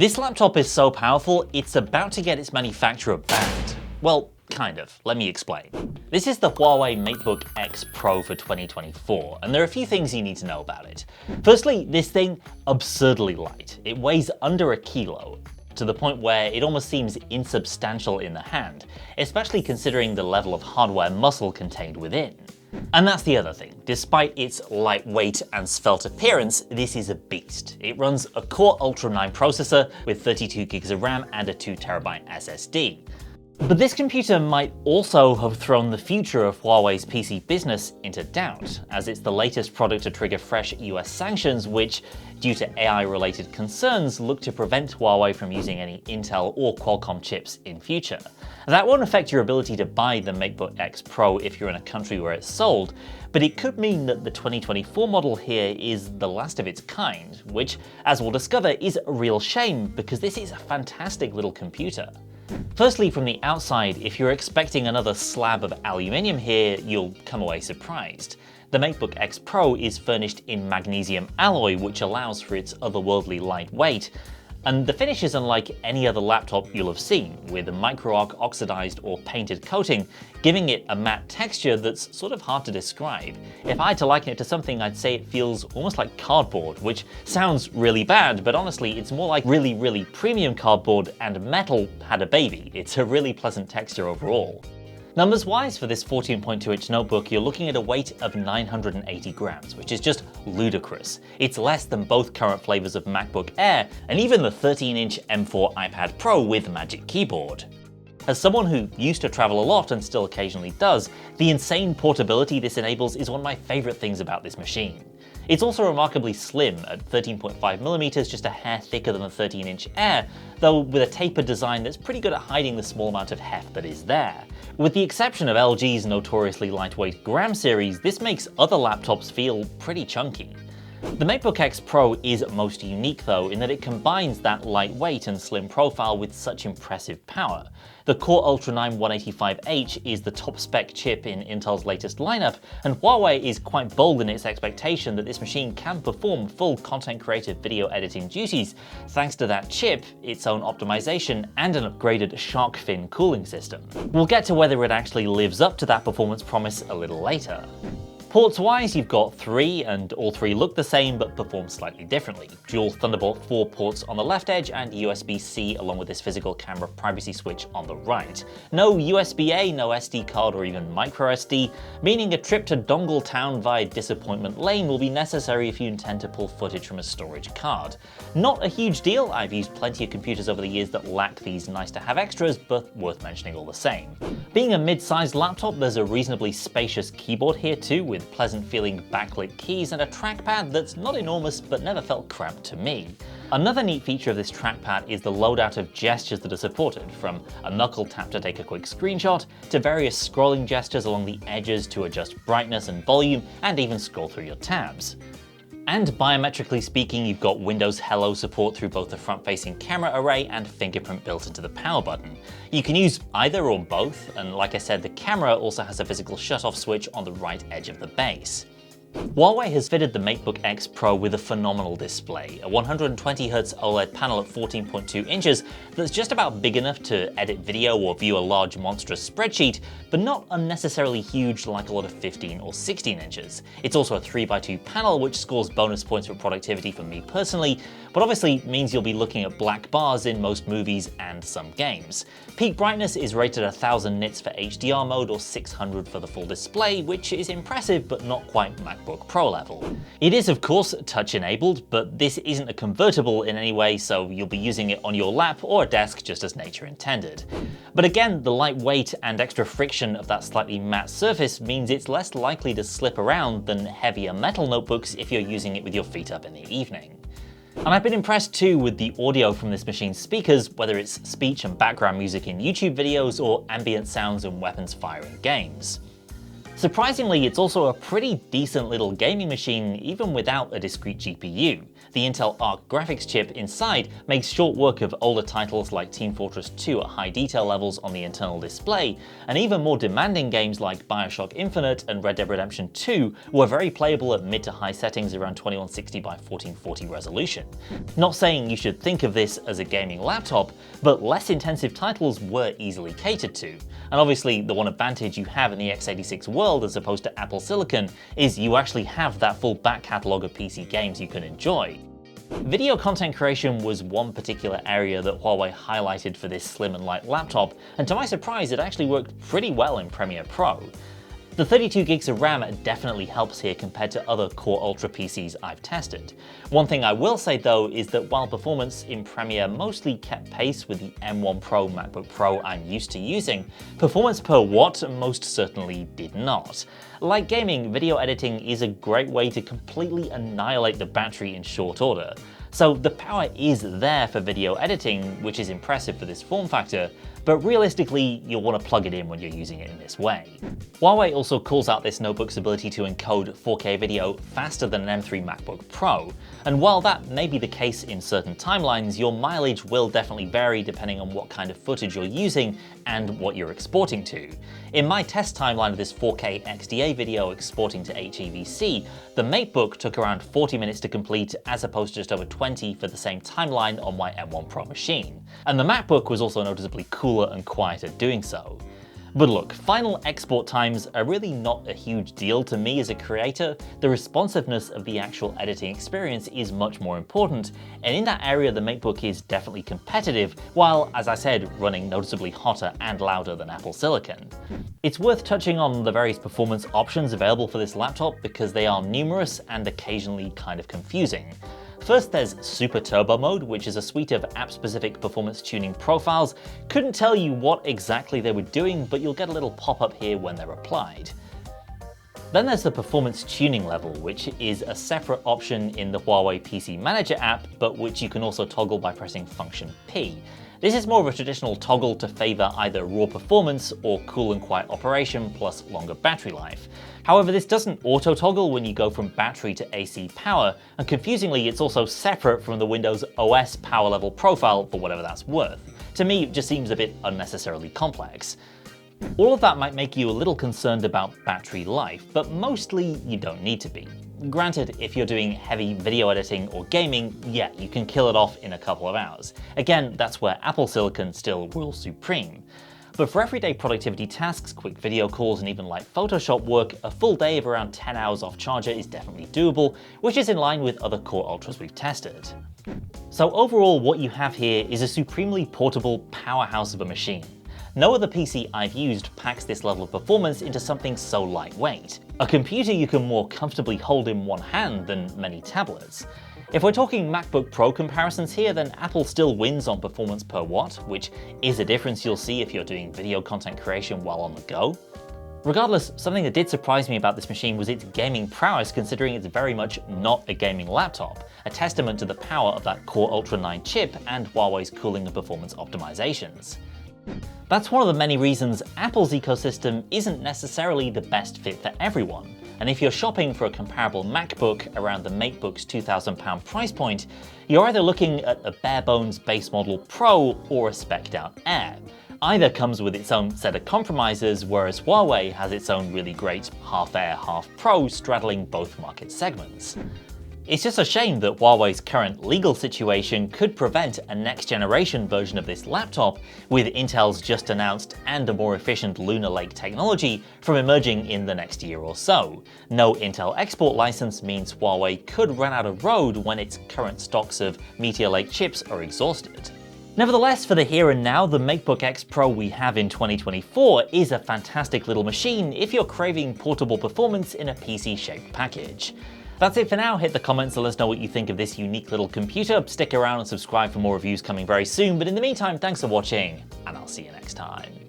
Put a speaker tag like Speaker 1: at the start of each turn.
Speaker 1: This laptop is so powerful, it's about to get its manufacturer banned. Well, kind of. Let me explain. This is the Huawei MateBook X Pro for 2024, and there are a few things you need to know about it. Firstly, this thing, absurdly light. It weighs under a kilo, to the point where it almost seems insubstantial in the hand, especially considering the level of hardware muscle contained within. And that's the other thing. Despite its lightweight and svelte appearance, this is a beast. It runs a Core Ultra 9 processor with 32GB of RAM and a 2TB SSD. But this computer might also have thrown the future of Huawei's PC business into doubt, as it's the latest product to trigger fresh US sanctions which, due to AI-related concerns, look to prevent Huawei from using any Intel or Qualcomm chips in future. That won't affect your ability to buy the MateBook X Pro if you're in a country where it's sold, but it could mean that the 2024 model here is the last of its kind, which, as we'll discover, is a real shame because this is a fantastic little computer. Firstly, from the outside, if you're expecting another slab of aluminium here, you'll come away surprised. The MateBook X Pro is furnished in magnesium alloy, which allows for its otherworldly light weight, and the finish is unlike any other laptop you'll have seen, with a micro-arc oxidized or painted coating, giving it a matte texture that's sort of hard to describe. If I had to liken it to something, I'd say it feels almost like cardboard, which sounds really bad, but honestly, it's more like really premium cardboard and metal had a baby. It's a really pleasant texture overall. Numbers-wise, for this 14.2-inch notebook, you're looking at a weight of 980 grams, which is just ludicrous. It's less than both current flavors of MacBook Air, and even the 13-inch M4 iPad Pro with Magic Keyboard. As someone who used to travel a lot and still occasionally does, the insane portability this enables is one of my favorite things about this machine. It's also remarkably slim at 13.5mm, just a hair thicker than the 13-inch Air, though with a tapered design that's pretty good at hiding the small amount of heft that is there. With the exception of LG's notoriously lightweight Gram series, this makes other laptops feel pretty chunky. The MateBook X Pro is most unique though in that it combines that lightweight and slim profile with such impressive power. The Core Ultra 9 185H is the top spec chip in Intel's latest lineup, and Huawei is quite bold in its expectation that this machine can perform full content creative video editing duties thanks to that chip, its own optimization, and an upgraded shark fin cooling system. We'll get to whether it actually lives up to that performance promise a little later. Ports-wise, you've got three, and all three look the same but perform slightly differently. Dual Thunderbolt 4 ports on the left edge and USB-C along with this physical camera privacy switch on the right. No USB-A, no SD card or even microSD, meaning a trip to Dongle Town via Disappointment Lane will be necessary if you intend to pull footage from a storage card. Not a huge deal, I've used plenty of computers over the years that lack these nice-to-have extras, but worth mentioning all the same. Being a mid-sized laptop, there's a reasonably spacious keyboard here too, with pleasant feeling backlit keys and a trackpad that's not enormous but never felt cramped to me. Another neat feature of this trackpad is the loadout of gestures that are supported, from a knuckle tap to take a quick screenshot, to various scrolling gestures along the edges to adjust brightness and volume, and even scroll through your tabs. And biometrically speaking, you've got Windows Hello support through both the front-facing camera array and fingerprint built into the power button. You can use either or both, and like I said, the camera also has a physical shutoff switch on the right edge of the base. Huawei has fitted the MateBook X Pro with a phenomenal display, a 120Hz OLED panel at 14.2 inches that's just about big enough to edit video or view a large monstrous spreadsheet, but not unnecessarily huge like a lot of 15 or 16 inches. It's also a 3x2 panel which scores bonus points for productivity for me personally, but obviously means you'll be looking at black bars in most movies and some games. Peak brightness is rated 1000 nits for HDR mode or 600 for the full display, which is impressive but not quite MacBook Pro level. It is of course touch enabled, but this isn't a convertible in any way, so you'll be using it on your lap or a desk just as nature intended. But again, the light weight and extra friction of that slightly matte surface means it's less likely to slip around than heavier metal notebooks if you're using it with your feet up in the evening. And I've been impressed too with the audio from this machine's speakers, whether it's speech and background music in YouTube videos or ambient sounds and weapons fire in games. Surprisingly, it's also a pretty decent little gaming machine even without a discrete GPU. The Intel Arc graphics chip inside makes short work of older titles like Team Fortress 2 at high detail levels on the internal display, and even more demanding games like BioShock Infinite and Red Dead Redemption 2 were very playable at mid to high settings around 2160 by 1440 resolution. Not saying you should think of this as a gaming laptop, but less intensive titles were easily catered to. And obviously the one advantage you have in the x86 world as opposed to Apple Silicon is you actually have that full back catalogue of PC games you can enjoy. Video content creation was one particular area that Huawei highlighted for this slim and light laptop, and to my surprise it actually worked pretty well in Premiere Pro. The 32 gigs of RAM definitely helps here compared to other Core Ultra PCs I've tested. One thing I will say though is that while performance in Premiere mostly kept pace with the M1 Pro MacBook Pro I'm used to using, performance per watt most certainly did not. Like gaming, video editing is a great way to completely annihilate the battery in short order. So the power is there for video editing, which is impressive for this form factor, but realistically you'll want to plug it in when you're using it in this way. Huawei also calls out this notebook's ability to encode 4K video faster than an M3 MacBook Pro, and while that may be the case in certain timelines, your mileage will definitely vary depending on what kind of footage you're using and what you're exporting to. In my test timeline of this 4K XDA video exporting to HEVC, the MateBook took around 40 minutes to complete as opposed to just over 20 for the same timeline on my M1 Pro machine. And the MacBook was also noticeably cooler and quieter doing so. But look, final export times are really not a huge deal to me as a creator. The responsiveness of the actual editing experience is much more important, and in that area the MateBook is definitely competitive, while, as I said, running noticeably hotter and louder than Apple Silicon. It's worth touching on the various performance options available for this laptop because they are numerous and occasionally kind of confusing. First, there's Super Turbo Mode, which is a suite of app-specific performance tuning profiles. Couldn't tell you what exactly they were doing, but you'll get a little pop-up here when they're applied. Then there's the Performance Tuning level, which is a separate option in the Huawei PC Manager app, but which you can also toggle by pressing Function P. This is more of a traditional toggle to favor either raw performance or cool and quiet operation plus longer battery life. However, this doesn't auto-toggle when you go from battery to AC power, and confusingly it's also separate from the Windows OS power level profile for whatever that's worth. To me, it just seems a bit unnecessarily complex. All of that might make you a little concerned about battery life, but mostly you don't need to be. Granted, if you're doing heavy video editing or gaming, yeah, you can kill it off in a couple of hours. Again, that's where Apple Silicon still rules supreme. But for everyday productivity tasks, quick video calls, and even light Photoshop work, a full day of around 10 hours off charger is definitely doable, which is in line with other Core Ultras we've tested. So overall, what you have here is a supremely portable powerhouse of a machine. No other PC I've used packs this level of performance into something so lightweight. A computer you can more comfortably hold in one hand than many tablets. If we're talking MacBook Pro comparisons here, then Apple still wins on performance per watt, which is a difference you'll see if you're doing video content creation while on the go. Regardless, something that did surprise me about this machine was its gaming prowess, considering it's very much not a gaming laptop, a testament to the power of that Core Ultra 9 chip and Huawei's cooling and performance optimizations. That's one of the many reasons Apple's ecosystem isn't necessarily the best fit for everyone, and if you're shopping for a comparable MacBook around the MateBook's £2,000 price point, you're either looking at a bare-bones base model Pro or a spec'd out Air. Either comes with its own set of compromises, whereas Huawei has its own really great half-Air, half-Pro straddling both market segments. It's just a shame that Huawei's current legal situation could prevent a next-generation version of this laptop, with Intel's just announced and a more efficient Lunar Lake technology, from emerging in the next year or so. No Intel export license means Huawei could run out of road when its current stocks of Meteor Lake chips are exhausted. Nevertheless, for the here and now, the MateBook X Pro we have in 2024 is a fantastic little machine if you're craving portable performance in a PC-shaped package. That's it for now. Hit the comments to let us know what you think of this unique little computer. Stick around and subscribe for more reviews coming very soon, but in the meantime, thanks for watching, and I'll see you next time.